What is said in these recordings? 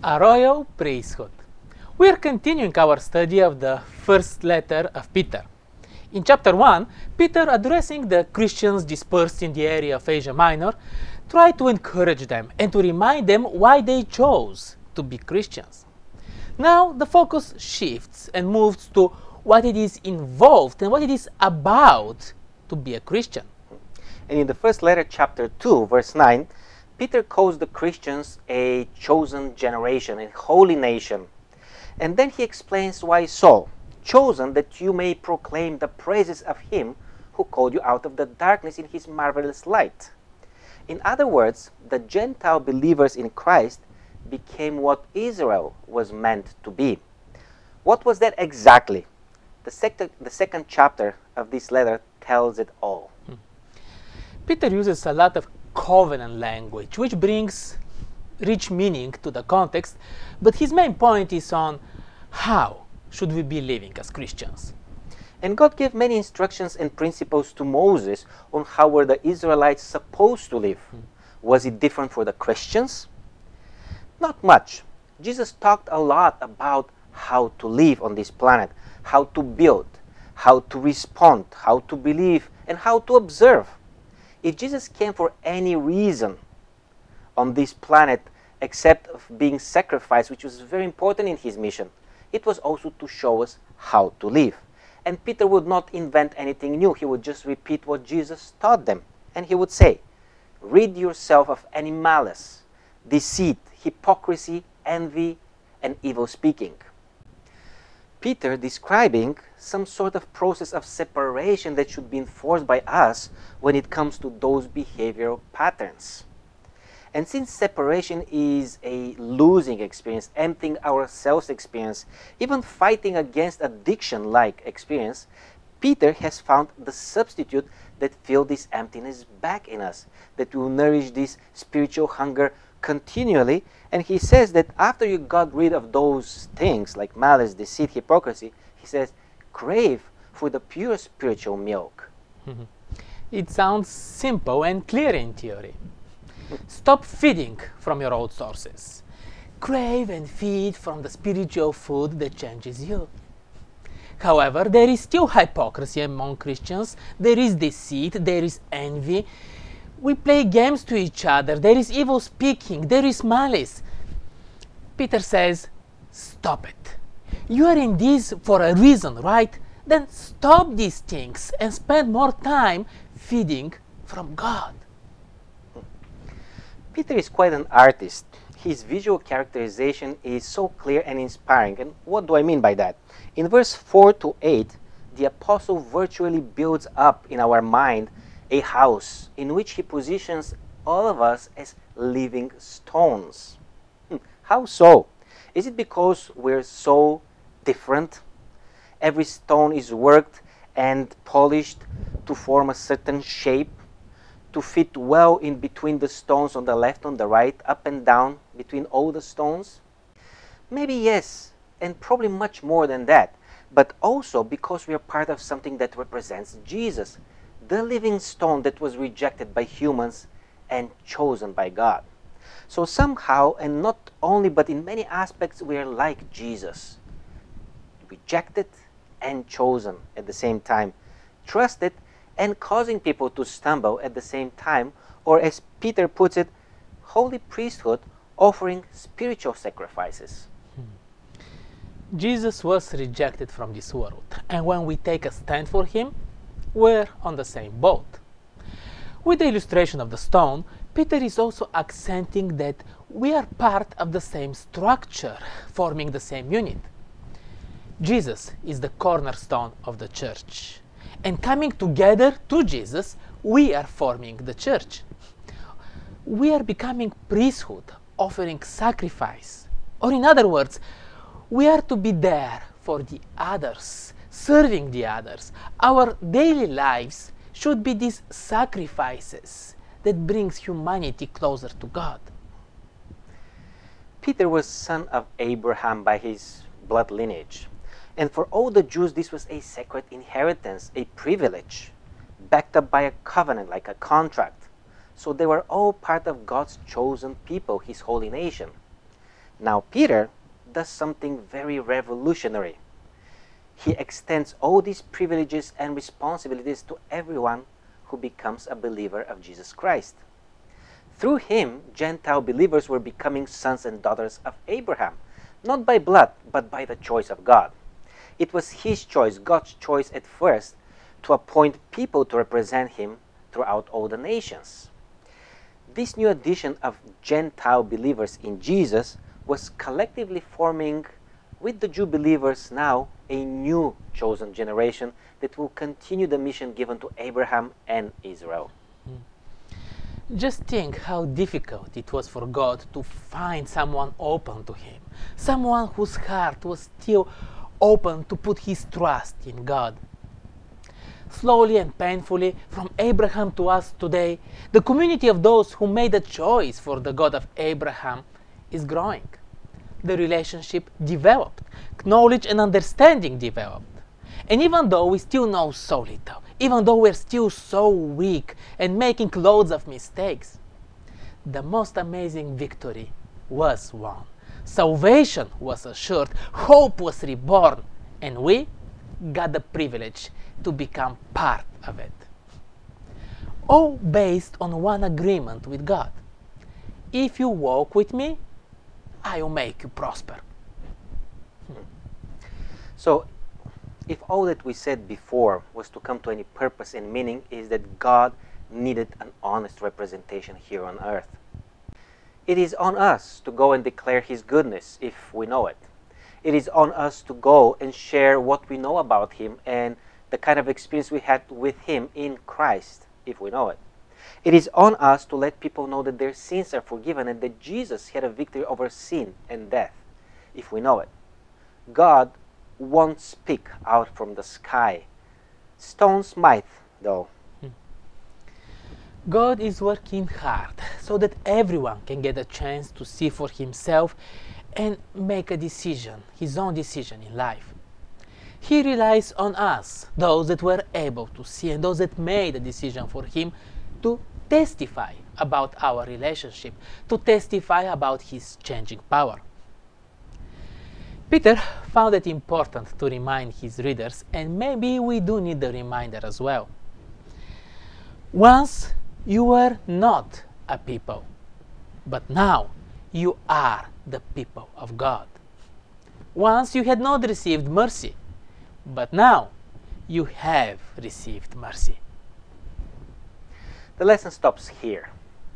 A royal priesthood. We are continuing our study of the first letter of Peter. In chapter 1, Peter, addressing the Christians dispersed in the area of Asia Minor, tried to encourage them and to remind them why they chose to be Christians. Now the focus shifts and moves to what it is involved and what it is about to be a Christian. And in the first letter, chapter 2, verse 9, Peter calls the Christians a chosen generation, a holy nation. And then he explains why so. Chosen that you may proclaim the praises of him who called you out of the darkness in his marvelous light. In other words, the Gentile believers in Christ became what Israel was meant to be. What was that exactly? The second chapter of this letter tells it all. Peter uses a lot of covenant language, which brings rich meaning to the context, but his main point is on how should we be living as Christians. And God gave many instructions and principles to Moses on how were the Israelites supposed to live. Was it different for the Christians? Not much. Jesus talked a lot about how to live on this planet, how to build, how to respond, how to believe, and how to observe. If Jesus came for any reason on this planet except of being sacrificed, which was very important in his mission, it was also to show us how to live. And Peter would not invent anything new. He would just repeat what Jesus taught them. And he would say, rid yourself of any malice, deceit, hypocrisy, envy, and evil speaking. Peter describing some sort of process of separation that should be enforced by us when it comes to those behavioral patterns. And since separation is a losing experience, emptying ourselves experience, even fighting against addiction-like experience, Peter has found the substitute that fills this emptiness back in us, that will nourish this spiritual hunger continually. And he says that after you got rid of those things like malice, deceit, hypocrisy, he says, crave for the pure spiritual milk. It sounds simple and clear in theory. Stop feeding from your old sources. Crave and feed from the spiritual food that changes you. However, there is still hypocrisy among Christians, there is deceit, there is envy. We play games to each other, there is evil speaking, there is malice. Peter says, stop it. You are in this for a reason, right? Then stop these things and spend more time feeding from God. Peter is quite an artist. His visual characterization is so clear and inspiring. And what do I mean by that? In verse 4 to 8, the apostle virtually builds up in our mind a house in which he positions all of us as living stones. How so? Is it because we're so different? Every stone is worked and polished to form a certain shape, to fit well in between the stones on the left, on the right, up and down between all the stones? Maybe yes, and probably much more than that, but also because we are part of something that represents Jesus, the living stone that was rejected by humans and chosen by God. So somehow, and not only, but in many aspects, we are like Jesus, rejected and chosen at the same time, trusted and causing people to stumble at the same time, or as Peter puts it, holy priesthood offering spiritual sacrifices. Jesus was rejected from this world, and when we take a stand for him, we're on the same boat. With the illustration of the stone, Peter is also accenting that we are part of the same structure, forming the same unit. Jesus is the cornerstone of the church. And coming together to Jesus, we are forming the church. We are becoming priesthood, offering sacrifice. Or in other words, we are to be there for the others, serving the others. Our daily lives should be these sacrifices that brings humanity closer to God. Peter was son of Abraham by his blood lineage. And for all the Jews, this was a sacred inheritance, a privilege, backed up by a covenant, like a contract. So they were all part of God's chosen people, his holy nation. Now Peter does something very revolutionary. He extends all these privileges and responsibilities to everyone who becomes a believer of Jesus Christ. Through him, Gentile believers were becoming sons and daughters of Abraham, not by blood, but by the choice of God. It was his choice, God's choice at first, to appoint people to represent him throughout all the nations. This new addition of Gentile believers in Jesus was collectively forming, with the Jew believers now, a new chosen generation that will continue the mission given to Abraham and Israel. Just think how difficult it was for God to find someone open to him, someone whose heart was still open to put his trust in God. Slowly and painfully, from Abraham to us today, the community of those who made a choice for the God of Abraham is growing. The relationship developed, knowledge and understanding developed. And even though we still know so little, even though we're still so weak and making loads of mistakes, the most amazing victory was won. Salvation was assured, hope was reborn, and we got the privilege to become part of it. All based on one agreement with God. If you walk with me, I will make you prosper. So, if all that we said before was to come to any purpose and meaning, is that God needed an honest representation here on earth. It is on us to go and declare his goodness if we know it. It is on us to go and share what we know about him and the kind of experience we had with him in Christ if we know it. It is on us to let people know that their sins are forgiven and that Jesus had a victory over sin and death if we know it. God won't speak out from the sky. Stones might, though. God is working hard so that everyone can get a chance to see for himself and make a decision, his own decision in life. He relies on us, those that were able to see and those that made a decision for him, to testify about our relationship, to testify about his changing power. Peter found it important to remind his readers, and maybe we do need the reminder as well. Once you were not a people, but now you are the people of God. Once you had not received mercy, but now you have received mercy. The lesson stops here,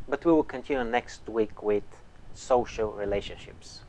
but we will continue next week with social relationships.